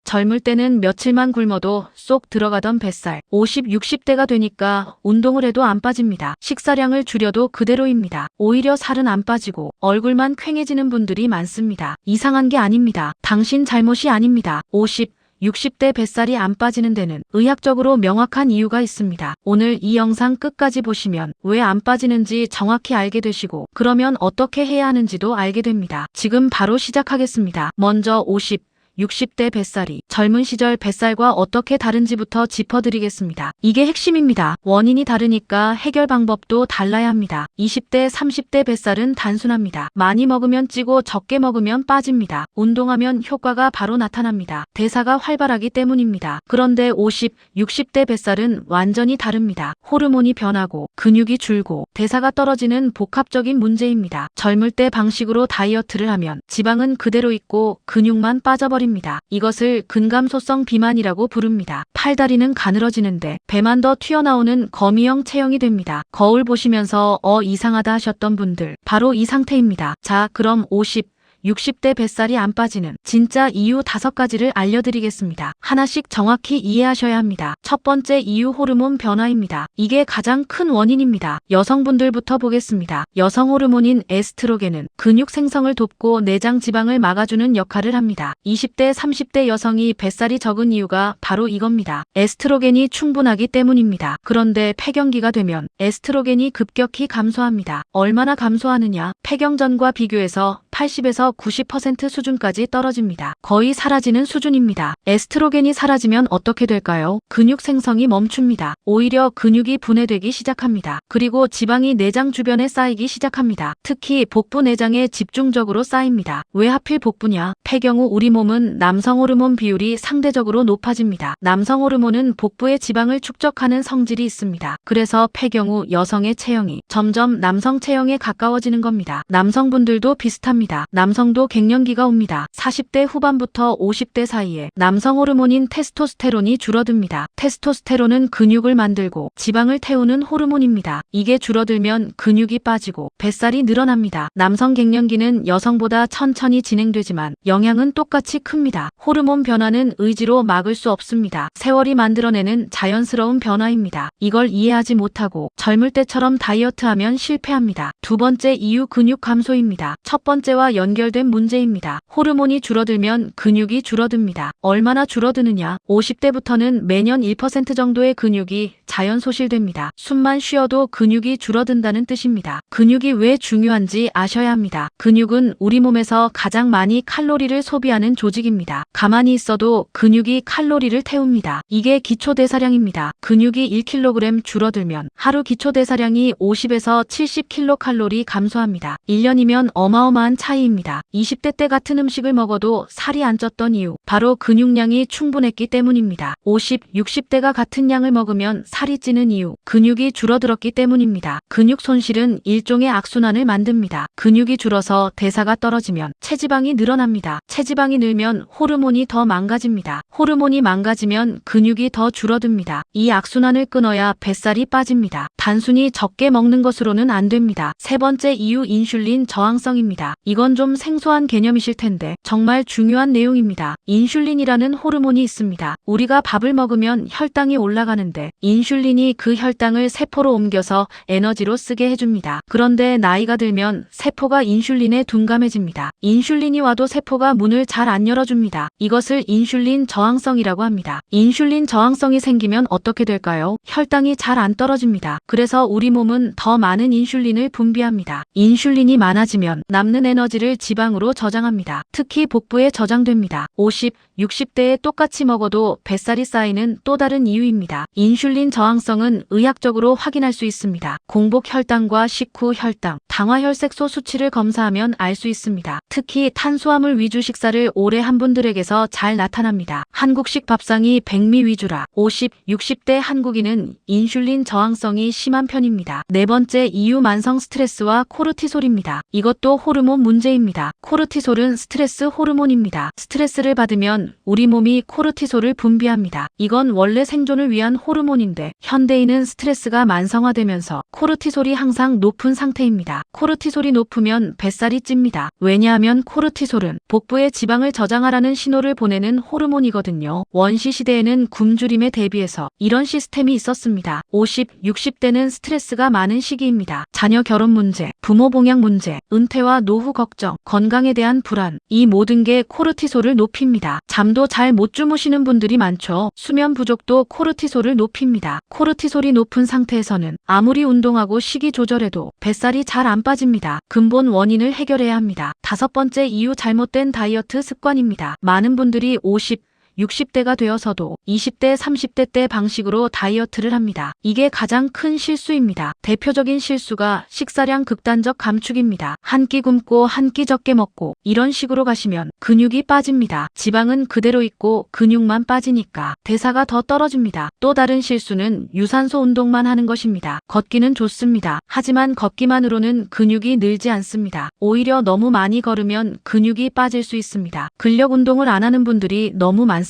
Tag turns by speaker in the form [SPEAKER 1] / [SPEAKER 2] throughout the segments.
[SPEAKER 1] 젊을 때는 며칠만 굶어도 쏙 들어가던 뱃살. 50, 60대가 되니까 운동을 해도 안 빠집니다. 식사량을 줄여도 그대로입니다. 오히려 살은 안 빠지고 얼굴만 퀭해지는 분들이 많습니다. 이상한 게 아닙니다. 당신 잘못이 아닙니다. 50, 60대 뱃살이 안 빠지는 데는 의학적으로 명확한 이유가 있습니다. 오늘 이 영상 끝까지 보시면 왜 안 빠지는지 정확히 알게 되시고 그러면 어떻게 해야 하는지도 알게 됩니다. 지금 바로 시작하겠습니다. 먼저 50, 60대 뱃살이 젊은 시절 뱃살과 어떻게 다른지부터 짚어드리겠습니다. 이게 핵심입니다. 원인이 다르니까 해결 방법도 달라야 합니다. 20대, 30대 뱃살은 단순합니다. 많이 먹으면 찌고 적게 먹으면 빠집니다. 운동하면 효과가 바로 나타납니다. 대사가 활발하기 때문입니다. 그런데 50, 60대 뱃살은 완전히 다릅니다. 호르몬이 변하고 근육이 줄고 대사가 떨어지는 복합적인 문제입니다. 젊을 때 방식으로 다이어트를 하면 지방은 그대로 있고 근육만 빠져버립니다. 이것을 근감소성 비만이라고 부릅니다. 팔다리는 가늘어지는데 배만 더 튀어나오는 거미형 체형이 됩니다. 거울 보시면서 이상하다 하셨던 분들 바로 이 상태입니다. 자, 그럼 50, 60대 뱃살이 안 빠지는 진짜 이유 5가지를 알려드리겠습니다. 하나씩 정확히 이해하셔야 합니다. 첫 번째 이유 호르몬 변화입니다. 이게 가장 큰 원인입니다. 여성분들부터 보겠습니다. 여성 호르몬인 에스트로겐은 근육 생성을 돕고 내장 지방을 막아주는 역할을 합니다. 20대, 30대 여성이 뱃살이 적은 이유가 바로 이겁니다. 에스트로겐이 충분하기 때문입니다. 그런데 폐경기가 되면 에스트로겐이 급격히 감소합니다. 얼마나 감소하느냐? 폐경 전과 비교해서 80에서 90% 수준까지 떨어집니다. 거의 사라지는 수준입니다. 에스트로겐이 사라지면 어떻게 될까요? 근육 생성이 멈춥니다. 오히려 근육이 분해되기 시작합니다. 그리고 지방이 내장 주변에 쌓이기 시작합니다. 특히 복부 내장에 집중적으로 쌓입니다. 왜 하필 복부냐? 폐경 후 우리 몸은 남성 호르몬 비율이 상대적으로 높아집니다. 남성 호르몬은 복부의 지방을 축적하는 성질이 있습니다. 그래서 폐경 후 여성의 체형이 점점 남성 체형에 가까워지는 겁니다. 남성분들도 비슷합니다. 남성도 갱년기가 옵니다. 40대 후반부터 50대 사이에 남성 호르몬인 테스토스테론이 줄어듭니다. 테스토스테론은 근육을 만들고 지방을 태우는 호르몬입니다. 이게 줄어들면 근육이 빠지고 뱃살이 늘어납니다. 남성 갱년기는 여성보다 천천히 진행되지만 영향은 똑같이 큽니다. 호르몬 변화는 의지로 막을 수 없습니다. 세월이 만들어내는 자연스러운 변화입니다. 이걸 이해하지 못하고 젊을 때처럼 다이어트하면 실패합니다. 두 번째 이유 근육 감소입니다. 첫 번째와 연결된 문제입니다. 호르몬이 줄어들면 근육이 줄어듭니다. 얼마나 줄어드느냐? 50대부터는 매년 1% 정도의 근육이 자연 소실됩니다. 숨만 쉬어도 근육이 줄어든다는 뜻입니다. 근육이 왜 중요한지 아셔야 합니다. 근육은 우리 몸에서 가장 많이 칼로리를 소비하는 조직입니다. 가만히 있어도 근육이 칼로리를 태웁니다. 이게 기초대사량입니다. 근육이 1kg 줄어들면 하루 기초대사량이 50에서 70kcal 감소합니다. 1년이면 어마어마한 차이입니다. 20대 때 같은 음식을 먹어도 살이 안 쪘던 이유 바로 근육량이 충분했기 때문입니다. 50, 60대가 같은 양을 먹으면 살이 찌는 이유 근육이 줄어들었기 때문입니다. 근육 손실은 일종의 악순환을 만듭니다. 근육이 줄어서 대사가 떨어지면 체지방이 늘어납니다. 체지방이 늘면 호르몬이 더 망가집니다. 호르몬이 망가지면 근육이 더 줄어듭니다. 이 악순환을 끊어야 뱃살이 빠집니다. 단순히 적게 먹는 것으로는 안 됩니다. 세 번째 이유 인슐린 저항성입니다. 이건 좀 생소한 개념이실 텐데 정말 중요한 내용입니다. 인슐린이라는 호르몬이 있습니다. 우리가 밥을 먹으면 혈당이 올라가는데 인슐린이 그 혈당을 세포로 옮겨서 에너지로 쓰게 해줍니다. 그런데 나이가 들면 세포가 인슐린에 둔감해집니다. 인슐린이 와도 세포가 문을 잘 안 열어줍니다. 이것을 인슐린 저항성이라고 합니다. 인슐린 저항성이 생기면 어떻게 될까요? 혈당이 잘 안 떨어집니다. 그래서 우리 몸은 더 많은 인슐린을 분비합니다. 인슐린이 많아지면 남는 에너지를 지방으로 저장합니다. 특히 복부에 저장됩니다. 50, 60대에 똑같이 먹어도 뱃살이 쌓이는 또 다른 이유입니다. 인슐린 저항성은 의학적으로 확인할 수 있습니다. 공복 혈당과 식후 혈당, 당화혈색소 수치를 검사하면 알 수 있습니다. 특히 탄수화물 위주 식사를 오래 한 분들에게서 잘 나타납니다. 한국식 밥상이 백미 위주라 50, 60대 한국인은 인슐린 저항성이 심한 편입니다. 네 번째 이유 만성 스트레스와 코르티솔입니다. 이것도 호르몬 문제입니다. 있습니다. 코르티솔은 스트레스 호르몬입니다. 스트레스를 받으면 우리 몸이 코르티솔을 분비합니다. 이건 원래 생존을 위한 호르몬인데 현대인은 스트레스가 만성화되면서 코르티솔이 항상 높은 상태입니다. 코르티솔이 높으면 뱃살이 찝니다. 왜냐하면 코르티솔은 복부의 지방을 저장하라는 신호를 보내는 호르몬이거든요. 원시 시대에는 굶주림에 대비해서 이런 시스템이 있었습니다. 50, 60대는 스트레스가 많은 시기입니다. 자녀 결혼 문제, 부모 봉양 문제, 은퇴와 노후 걱정, 건강에 대한 불안, 이 모든 게 코르티솔을 높입니다. 잠도 잘 못 주무시는 분들이 많죠. 수면 부족도 코르티솔을 높입니다. 코르티솔이 높은 상태에서는 아무리 운동하고 식이 조절해도 뱃살이 잘 안 빠집니다. 근본 원인을 해결해야 합니다. 5번째 이유, 잘못된 다이어트 습관입니다. 많은 분들이 50, 60대가 되어서도 20대, 30대 때 방식으로 다이어트를 합니다. 이게 가장 큰 실수입니다. 대표적인 실수가 식사량 극단적 감축입니다. 한 끼 굶고 한 끼 적게 먹고 이런 식으로 가시면 근육이 빠집니다. 지방은 그대로 있고 근육만 빠지니까 대사가 더 떨어집니다. 또 다른 실수는 유산소 운동만 하는 것입니다. 걷기는 좋습니다. 하지만 걷기만으로는 근육이 늘지 않습니다. 오히려 너무 많이 걸으면 근육이 빠질 수 있습니다. 근력 운동을 안 하는 분들이 너무 많습니다.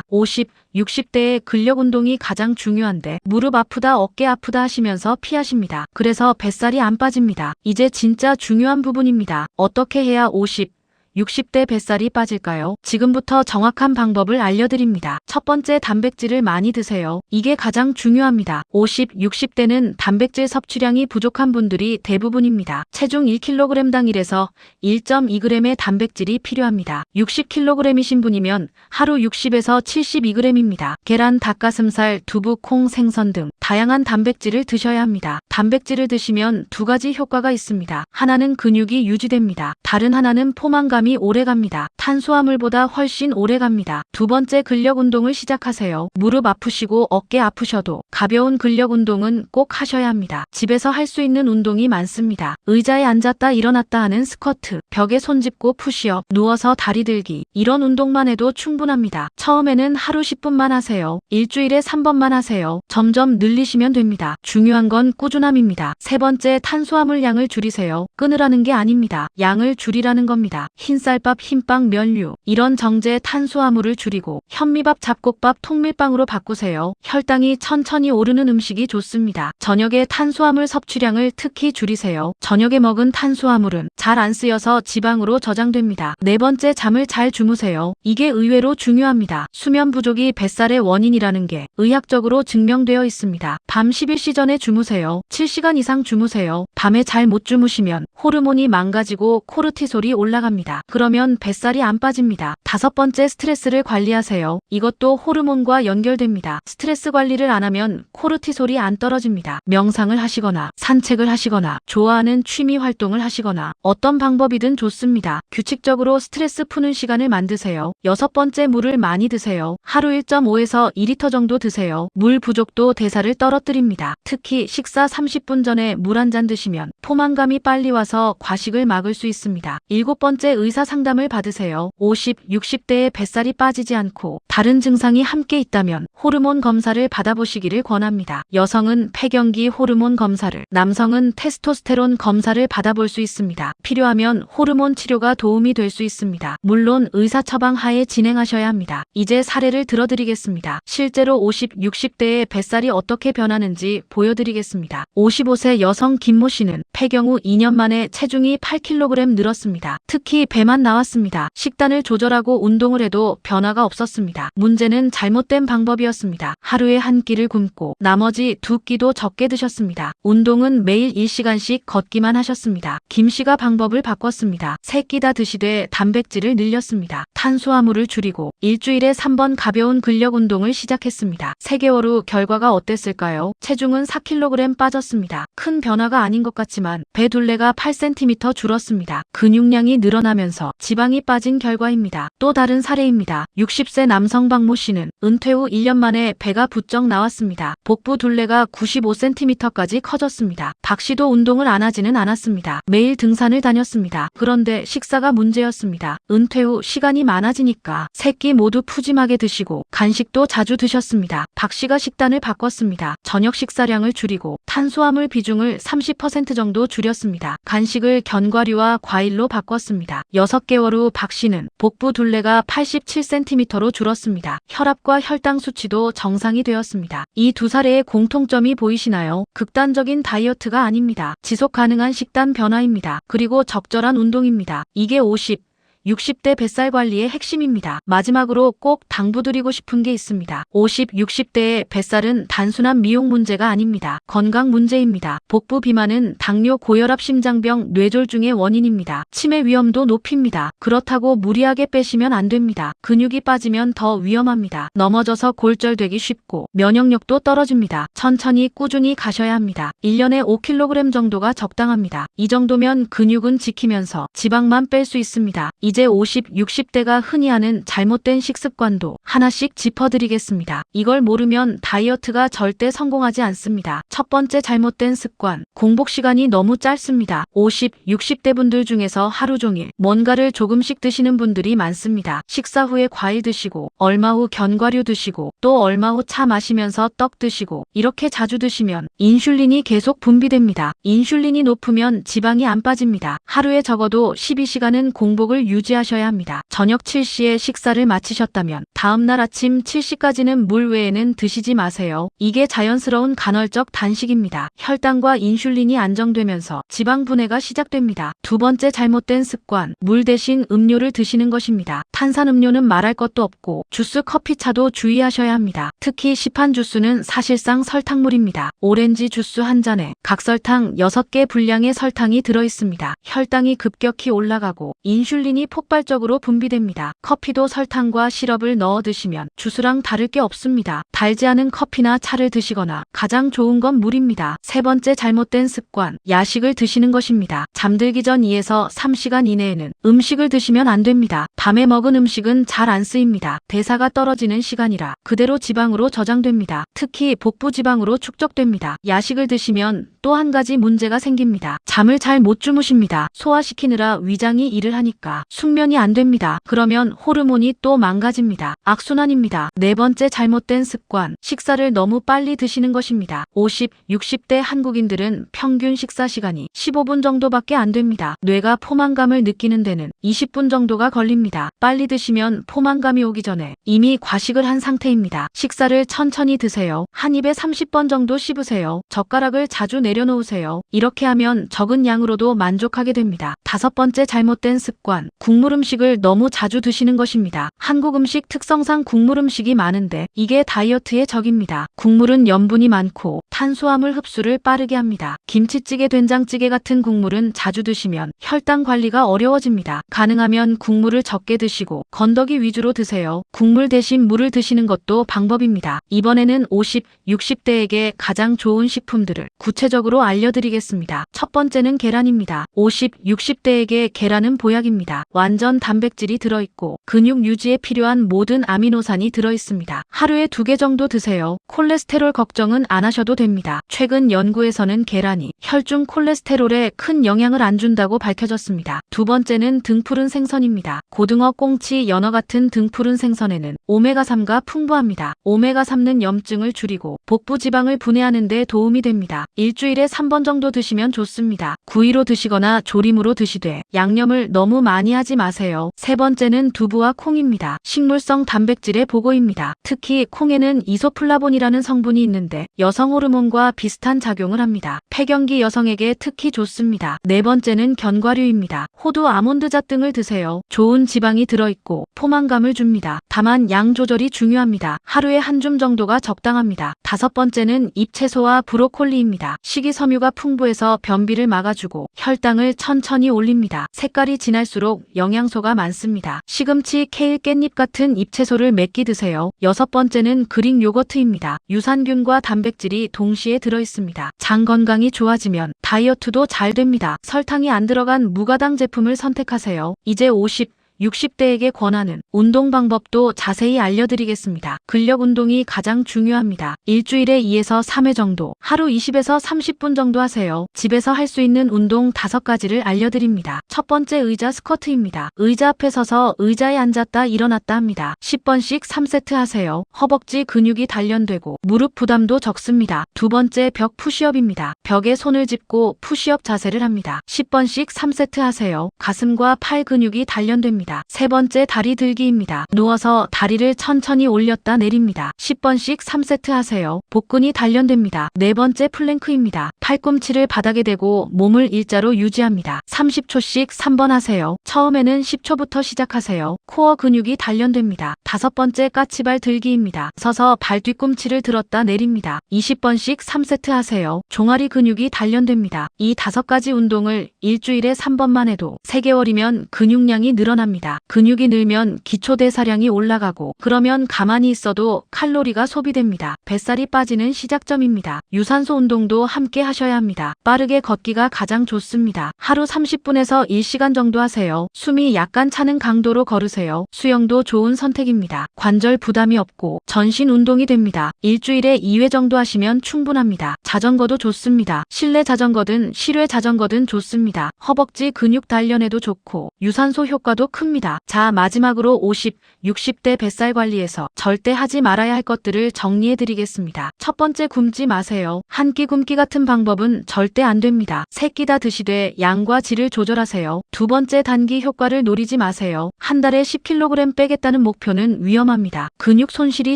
[SPEAKER 1] 50, 60대의 근력 운동이 가장 중요한데 무릎 아프다, 어깨 아프다 하시면서 피하십니다. 그래서 뱃살이 안 빠집니다. 이제 진짜 중요한 부분입니다. 어떻게 해야 50, 60대 뱃살이 빠질까요? 지금부터 정확한 방법을 알려드립니다. 첫 번째, 단백질을 많이 드세요. 이게 가장 중요합니다. 50, 60대는 단백질 섭취량이 부족한 분들이 대부분입니다. 체중 1kg당 1에서 1.2g의 단백질이 필요합니다. 60kg이신 분이면 하루 60에서 72g입니다. 계란, 닭가슴살, 두부, 콩, 생선 등 다양한 단백질을 드셔야 합니다. 단백질을 드시면 두 가지 효과가 있습니다. 하나는 근육이 유지됩니다. 다른 하나는 포만감이 오래갑니다. 탄수화물보다 훨씬 오래갑니다. 두 번째, 근력 운동을 시작하세요. 무릎 아프시고 어깨 아프셔도 가벼운 근력 운동은 꼭 하셔야 합니다. 집에서 할 수 있는 운동이 많습니다. 의자에 앉았다 일어났다 하는 스쿼트, 벽에 손 짚고 푸시업, 누워서 다리 들기, 이런 운동만 해도 충분합니다. 처음에는 하루 10분만 하세요. 일주일에 3번만 하세요. 점점 늘리시면 됩니다. 중요한 건 꾸준함입니다. 세 번째, 탄수화물 양을 줄이세요. 끊으라는 게 아닙니다. 양을 줄이라는 겁니다. 흰쌀밥, 흰빵, 면류, 이런 정제 탄수화물을 줄이고 현미밥, 잡곡밥, 통밀빵으로 바꾸세요. 혈당이 천천히 오르는 음식이 좋습니다. 저녁에 탄수화물 섭취량을 특히 줄이세요. 저녁에 먹은 탄수화물은 잘 안 쓰여서 지방으로 저장됩니다. 네 번째, 잠을 잘 주무세요. 이게 의외로 중요합니다. 수면 부족이 뱃살의 원인이라는 게 의학적으로 증명되어 있습니다. 밤 11시 전에 주무세요. 7시간 이상 주무세요. 밤에 잘 못 주무시면 호르몬이 망가지고 코르티솔이 올라갑니다. 그러면 뱃살이 안 빠집니다. 5번째, 스트레스를 관리하세요. 이것도 호르몬과 연결됩니다. 스트레스 관리를 안 하면 코르티솔이 안 떨어집니다. 명상을 하시거나 산책을 하시거나 좋아하는 취미 활동을 하시거나 어떤 방법이든 좋습니다. 규칙적으로 스트레스 푸는 시간을 만드세요. 6번째, 물을 많이 드세요. 하루 1.5에서 2리터 정도 드세요. 물 부족도 대사를 떨어뜨립니다. 특히 식사 30분 전에 물 한 잔 드시면 포만감이 빨리 와서 과식을 막을 수 있습니다. 7번째, 의사 상담을 받으세요. 50, 60대의 뱃살이 빠지지 않고 다른 증상이 함께 있다면 호르몬 검사를 받아보시기를 권합니다. 여성은 폐경기 호르몬 검사를, 남성은 테스토스테론 검사를 받아볼 수 있습니다. 필요하면 호르몬 치료가 도움이 될 수 있습니다. 물론 의사 처방 하에 진행하셔야 합니다. 이제 사례를 들어드리겠습니다. 실제로 50, 60대의 뱃살이 어떻게 변하는지 보여드리겠습니다. 55세 여성 김모 씨는 폐경 후 2년 만에 체중이 8kg 늘었습니다. 특히 배만 나왔습니다. 식단을 조절하고 운동을 해도 변화가 없었습니다. 문제는 잘못된 방법이었습니다. 하루에 한 끼를 굶고 나머지 두 끼도 적게 드셨습니다. 운동은 매일 1시간씩 걷기만 하셨습니다. 김 씨가 방법을 바꿨습니다. 3끼 다 드시되 단백질을 늘렸습니다. 탄수화물을 줄이고 일주일에 3번 가벼운 근력 운동을 시작했습니다. 3개월 후 결과가 어땠을까요? 체중은 4kg 빠졌습니다. 큰 변화가 아닌 것 같지만 배 둘레가 8cm 줄었습니다. 근육량이 늘어나면서 지방이 빠진 결과입니다. 또 다른 사례입니다. 60세 남성 박모 씨는 은퇴 후 1년 만에 배가 배가 부쩍 나왔습니다. 복부 둘레가 95cm까지 커졌습니다. 박 씨도 운동을 안 하지는 않았습니다. 매일 등산을 다녔습니다. 그런데 식사가 문제였습니다. 은퇴 후 시간이 많아지니까 세 끼 모두 푸짐하게 드시고 간식도 자주 드셨습니다. 박 씨가 식단을 바꿨습니다. 저녁 식사량을 줄이고 탄수화물 비중을 30% 정도 줄였습니다. 간식을 견과류와 과일로 바꿨습니다. 6개월 후 박 씨는 복부 둘레가 87cm로 줄었습니다. 혈압과 혈당 수치도 정상이 되었습니다. 이 두 사례의 공통점이 보이시나요? 극단적인 다이어트가 아닙니다. 지속 가능한 식단 변화입니다. 그리고 적절한 운동입니다. 이게 50, 60대 뱃살 관리의 핵심입니다. 마지막으로 꼭 당부드리고 싶은 게 있습니다. 50, 60대의 뱃살은 단순한 미용 문제가 아닙니다. 건강 문제입니다. 복부 비만은 당뇨, 고혈압, 심장병, 뇌졸중의 원인입니다. 치매 위험도 높입니다. 그렇다고 무리하게 빼시면 안 됩니다. 근육이 빠지면 더 위험합니다. 넘어져서 골절되기 쉽고 면역력도 떨어집니다. 천천히 꾸준히 가셔야 합니다. 1년에 5kg 정도가 적당합니다. 이 정도면 근육은 지키면서 지방만 뺄 수 있습니다. 이제 50, 60대가 흔히 하는 잘못된 식습관도 하나씩 짚어드리겠습니다. 이걸 모르면 다이어트가 절대 성공하지 않습니다. 첫 번째 잘못된 습관, 공복 시간이 너무 짧습니다. 50, 60대 분들 중에서 하루 종일 뭔가를 조금씩 드시는 분들이 많습니다. 식사 후에 과일 드시고, 얼마 후 견과류 드시고, 또 얼마 후 차 마시면서 떡 드시고, 이렇게 자주 드시면 인슐린이 계속 분비됩니다. 인슐린이 높으면 지방이 안 빠집니다. 하루에 적어도 12시간은 공복을 유지하셔야 합니다. 저녁 7시에 식사를 마치셨다면 다음날 아침 7시까지는 물 외에는 드시지 마세요. 이게 자연스러운 간헐적 단식입니다. 혈당과 인슐린이 안정되면서 지방 분해가 시작됩니다. 두 번째 잘못된 습관, 물 대신 음료를 드시는 것입니다. 탄산음료는 말할 것도 없고 주스, 커피, 차도 주의하셔야 합니다. 특히 시판 주스는 사실상 설탕물입니다. 오렌지 주스 한 잔에 각설탕 6개 분량의 설탕이 들어있습니다. 혈당이 급격히 올라가고 인슐린이 폭발적으로 분비됩니다. 커피도 설탕과 시럽을 넣어 드시면 주스랑 다를 게 없습니다. 달지 않은 커피나 차를 드시거나 가장 좋은 건 물입니다. 세 번째 잘못된 습관, 야식을 드시는 것입니다. 잠들기 전 2에서 3시간 이내에는 음식을 드시면 안 됩니다. 밤에 먹은 음식은 잘 안 쓰입니다. 대사가 떨어지는 시간이라 그대로 지방으로 저장됩니다. 특히 복부 지방으로 축적됩니다. 야식을 드시면 또 한 가지 문제가 생깁니다. 잠을 잘 못 주무십니다. 소화시키느라 위장이 일을 하니까 숙면이 안 됩니다. 그러면 호르몬이 또 망가집니다. 악순환입니다. 네 번째 잘못된 습관, 식사를 너무 빨리 드시는 것입니다. 50, 60대 한국인들은 평균 식사 시간이 15분 정도밖에 안 됩니다. 뇌가 포만감을 느끼는 데는 20분 정도가 걸립니다. 빨리 드시면 포만감이 오기 전에 이미 과식을 한 상태입니다. 식사를 천천히 드세요. 한 입에 30번 정도 씹으세요. 젓가락을 자주 내려놓으세요. 이렇게 하면 적은 양으로도 만족하게 됩니다. 다섯 번째 잘못된 습관, 국물 음식을 너무 자주 드시는 것입니다. 한국 음식 특성상 국물 음식이 많은데 이게 다이어트의 적입니다. 국물은 염분이 많고 탄수화물 흡수를 빠르게 합니다. 김치찌개, 된장찌개 같은 국물은 자주 드시면 혈당 관리가 어려워집니다. 가능하면 국물을 적게 드시고 건더기 위주로 드세요. 국물 대신 물을 드시는 것도 방법입니다. 이번에는 50, 60대에게 가장 좋은 식품들을 구체적으로 알려드리겠습니다. 첫 번째는 계란입니다. 50, 60대에게 계란은 보약입니다. 완전 단백질이 들어있고 근육 유지에 필요한 모든 아미노산이 들어있습니다. 하루에 2개 정도 드세요. 콜레스테롤 걱정은 안 하셔도 됩니다. 최근 연구에서는 계란이 혈중 콜레스테롤에 큰 영향을 안 준다고 밝혀졌습니다. 두 번째는 등푸른 생선입니다. 고등어, 꽁치, 연어 같은 등푸른 생선에는 오메가3가 풍부합니다. 오메가3는 염증을 줄이고 복부 지방을 분해하는 데 도움이 됩니다. 일주일에 3번 정도 드시면 좋습니다. 구이로 드시거나 조림으로 드시되 양념을 너무 많이 하지 마세요. 세 번째는 두부와 콩입니다. 식물성 단백질의 보고입니다. 특히 콩에는 이소플라본이라는 성분이 있는데 여성 호르몬과 비슷한 작용을 합니다. 폐경기 여성에게 특히 좋습니다. 네 번째는 견과류입니다. 호두, 아몬드잣 등을 드세요. 좋은 지방이 들어있고 포만감을 줍니다. 다만 양 조절이 중요합니다. 하루에 한 줌 정도가 적당합니다. 다섯 번째는 잎채소와 브로콜리입니다. 식이섬유가 풍부해서 변비를 막아주고 혈당을 천천히 올립니다. 색깔이 진할수록 영양소가 많습니다. 시금치, 케일, 깻잎 같은 잎채소를 몇 끼 드세요. 여섯 번째는 그릭 요거트입니다. 유산균과 단백질이 동시에 들어있습니다. 장 건강이 좋아지면 다이어트도 잘 됩니다. 설탕이 안 들어간 무가당 제품을 선택하세요. 이제 50, 60대에게 권하는 운동 방법도 자세히 알려드리겠습니다. 근력 운동이 가장 중요합니다. 일주일에 2에서 3회 정도, 하루 20에서 30분 정도 하세요. 집에서 할 수 있는 운동 5가지를 알려드립니다. 첫 번째, 의자 스쿼트입니다. 의자 앞에 서서 의자에 앉았다 일어났다 합니다. 10번씩 3세트 하세요. 허벅지 근육이 단련되고 무릎 부담도 적습니다. 두 번째, 벽 푸시업입니다. 벽에 손을 짚고 푸시업 자세를 합니다. 10번씩 3세트 하세요. 가슴과 팔 근육이 단련됩니다. 세 번째, 다리 들기입니다. 누워서 다리를 천천히 올렸다 내립니다. 10번씩 3세트 하세요. 복근이 단련됩니다. 네 번째, 플랭크입니다. 팔꿈치를 바닥에 대고 몸을 일자로 유지합니다. 30초씩 3번 하세요. 처음에는 10초부터 시작하세요. 코어 근육이 단련됩니다. 다섯 번째, 까치발 들기입니다. 서서 발 뒤꿈치를 들었다 내립니다. 20번씩 3세트 하세요. 종아리 근육이 단련됩니다. 이 5가지 운동을 일주일에 3번만 해도 3개월이면 근육량이 늘어납니다. 근육이 늘면 기초대사량이 올라가고, 그러면 가만히 있어도 칼로리가 소비됩니다. 뱃살이 빠지는 시작점입니다. 유산소 운동도 함께 하셔야 합니다. 빠르게 걷기가 가장 좋습니다. 하루 30분에서 1시간 정도 하세요. 숨이 약간 차는 강도로 걸으세요. 수영도 좋은 선택입니다. 관절 부담이 없고 전신 운동이 됩니다. 일주일에 2회 정도 하시면 충분합니다. 자전거도 좋습니다. 실내 자전거든 실외 자전거든 좋습니다. 허벅지 근육 단련에도 좋고 유산소 효과도 큽니다. 자, 마지막으로 50, 60대 뱃살 관리에서 절대 하지 말아야 할 것들을 정리해 드리겠습니다. 첫 번째, 굶지 마세요. 한 끼 굶기 같은 방법은 절대 안 됩니다. 세 끼 다 드시되 양과 질을 조절하세요. 두 번째, 단기 효과를 노리지 마세요. 한 달에 10kg 빼겠다는 목표는 위험합니다. 근육 손실이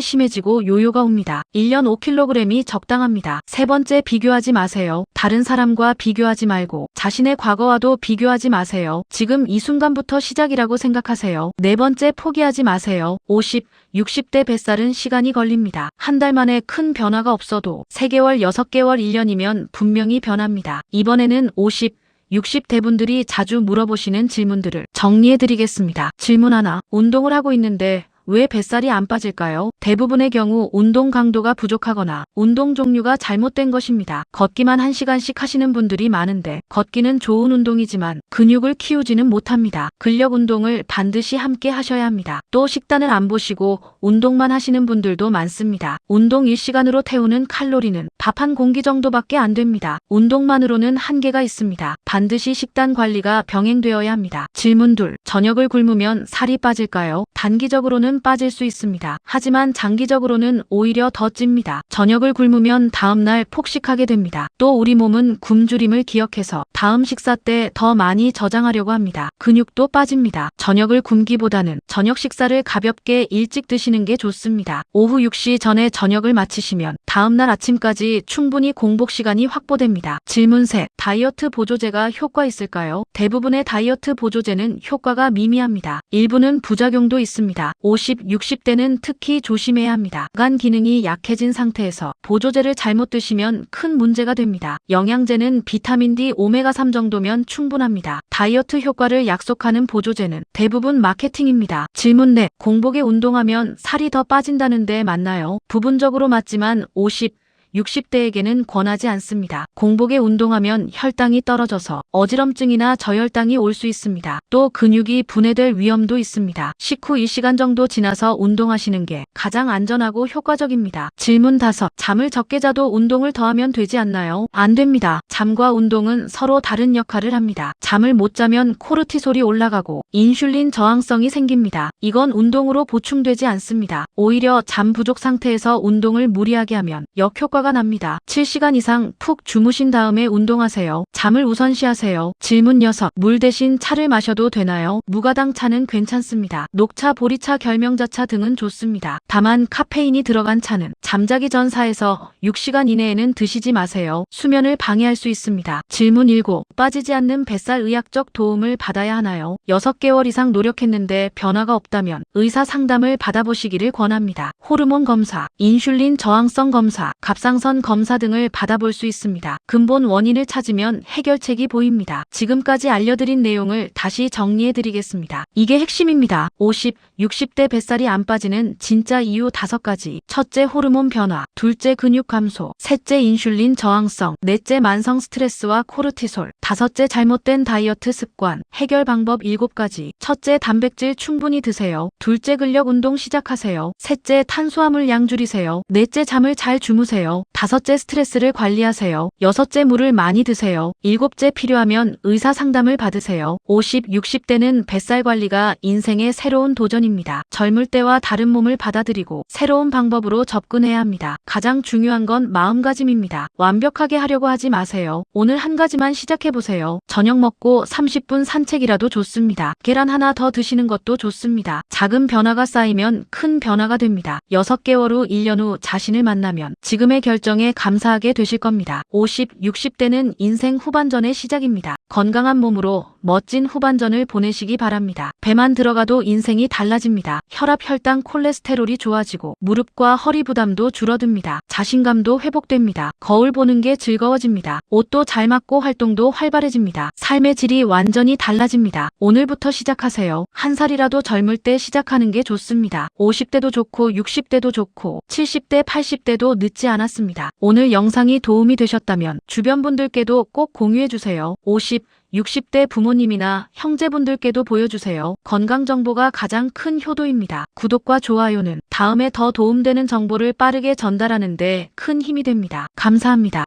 [SPEAKER 1] 심해지고 요요가 옵니다. 1년 5kg이 적당합니다. 세 번째, 비교하지 마세요. 다른 사람과 비교하지 말고 자신의 과거와도 비교하지 마세요. 지금 이 순간부터 시작이라고 생각하세요. 네 번째, 포기하지 마세요. 50, 60대 뱃살은 시간이 걸립니다. 한 달 만에 큰 변화가 없어도 3개월, 6개월, 1년이면 분명히 변합니다. 이번에는 50, 60대 분들이 자주 물어보시는 질문들을 정리해드리겠습니다. 질문 하나, 운동을 하고 있는데 왜 뱃살이 안 빠질까요? 대부분의 경우 운동 강도가 부족하거나 운동 종류가 잘못된 것입니다. 걷기만 1시간씩 하시는 분들이 많은데, 걷기는 좋은 운동이지만 근육을 키우지는 못합니다. 근력 운동을 반드시 함께 하셔야 합니다. 또 식단을 안 보시고 운동만 하시는 분들도 많습니다. 운동 1시간으로 태우는 칼로리는 밥 한 공기 정도밖에 안 됩니다. 운동만으로는 한계가 있습니다. 반드시 식단 관리가 병행되어야 합니다. 질문 둘, 저녁을 굶으면 살이 빠질까요? 단기적으로는 빠질 수 있습니다. 하지만 장기적으로는 오히려 더 찝니다. 저녁을 굶으면 다음날 폭식하게 됩니다. 또 우리 몸은 굶주림을 기억해서 다음 식사 때 더 많이 저장하려고 합니다. 근육도 빠집니다. 저녁을 굶기보다는 저녁 식사를 가볍게 일찍 드시는 게 좋습니다. 오후 6시 전에 저녁을 마치시면 다음날 아침까지 충분히 공복 시간이 확보됩니다. 질문 셋, 다이어트 보조제가 효과 있을까요? 대부분의 다이어트 보조제는 효과가 미미합니다. 일부는 부작용도 있습니다. 50, 60대는 특히 조심해야 합니다. 간 기능이 약해진 상태에서 보조제를 잘못 드시면 큰 문제가 됩니다. 영양제는 비타민 D, 오메가3 정도면 충분합니다. 다이어트 효과를 약속하는 보조제는 대부분 마케팅입니다. 질문 넷, 공복에 운동하면 살이 더 빠진다는데 맞나요? 부분적으로 맞지만 50, 60대에게는 권하지 않습니다. 공복에 운동하면 혈당이 떨어져서 어지럼증이나 저혈당이 올 수 있습니다. 또 근육이 분해될 위험도 있습니다. 식후 1시간 정도 지나서 운동하시는 게 가장 안전하고 효과적입니다. 질문 5, 잠을 적게 자도 운동을 더 하면 되지 않나요? 안 됩니다. 잠과 운동은 서로 다른 역할을 합니다. 잠을 못 자면 코르티솔이 올라가고 인슐린 저항성이 생깁니다. 이건 운동으로 보충되지 않습니다. 오히려 잠 부족 상태에서 운동을 무리하게 하면 역효과가 납니다. 7시간 이상 푹 주무신 다음에 운동하세요. 잠을 우선시하세요. 질문 6, 물 대신 차를 마셔도 되나요? 무가당 차는 괜찮습니다. 녹차, 보리차, 결명자차 등은 좋습니다. 다만 카페인이 들어간 차는 잠자기 전 4에서 6시간 이내에는 드시지 마세요. 수면을 방해할 수 있습니다. 질문 7, 빠지지 않는 뱃살 의학적 도움을 받아야 하나요? 6개월 이상 노력했는데 변화가 없다면 의사 상담을 받아보시기를 권합니다. 호르몬 검사, 인슐린 저항성 검사, 갑상선 검사 등을 받아볼 수 있습니다. 근본 원인을 찾으면 해결책이 보입니다. 지금까지 알려드린 내용을 다시 정리해드리겠습니다. 이게 핵심입니다. 50, 60대 뱃살이 안 빠지는 진짜 이유 5가지. 첫째, 호르몬 변화. 둘째, 근육 감소. 셋째, 인슐린 저항성. 넷째, 만성 스트레스와 코르티솔. 5째, 잘못된 다이어트 습관. 해결 방법 7가지. 첫째, 단백질 충분히 드세요. 둘째, 근력 운동 시작하세요. 셋째, 탄수화물 양 줄이세요. 넷째, 잠을 잘 주무세요. 다섯째, 스트레스를 관리하세요. 여섯째, 물을 많이 드세요. 일곱째, 필요하면 의사 상담을 받으세요. 50, 60대는 뱃살 관리가 인생의 새로운 도전입니다. 젊을 때와 다른 몸을 받아들이고 새로운 방법으로 접근해야 합니다. 가장 중요한 건 마음가짐입니다. 완벽하게 하려고 하지 마세요. 오늘 한 가지만 시작해보세요. 저녁 먹고 30분 산책이라도 좋습니다. 계란 하나 더 드시는 것도 좋습니다. 작은 변화가 쌓이면 큰 변화가 됩니다. 6개월 후, 1년 후 자신을 만나면 지금의 결정에 감사하게 되실 겁니다. 50, 60대는 인생 후반전의 시작입니다. 건강한 몸으로 멋진 후반전을 보내시기 바랍니다. 배만 들어가도 인생이 달라집니다. 혈압, 혈당, 콜레스테롤이 좋아지고 무릎과 허리 부담도 줄어듭니다. 자신감도 회복됩니다. 거울 보는 게 즐거워집니다. 옷도 잘 맞고 활동도 활발해집니다. 삶의 질이 완전히 달라집니다. 오늘부터 시작하세요. 한 살이라도 젊을 때 시작하는 게 좋습니다. 50대도 좋고 60대도 좋고 70대, 80대도 늦지 않았습니다. 오늘 영상이 도움이 되셨다면 주변 분들께도 꼭 공유해주세요. 50, 60대 부모님이나 형제분들께도 보여주세요. 건강정보가 가장 큰 효도입니다. 구독과 좋아요는 다음에 더 도움되는 정보를 빠르게 전달하는 데 큰 힘이 됩니다. 감사합니다.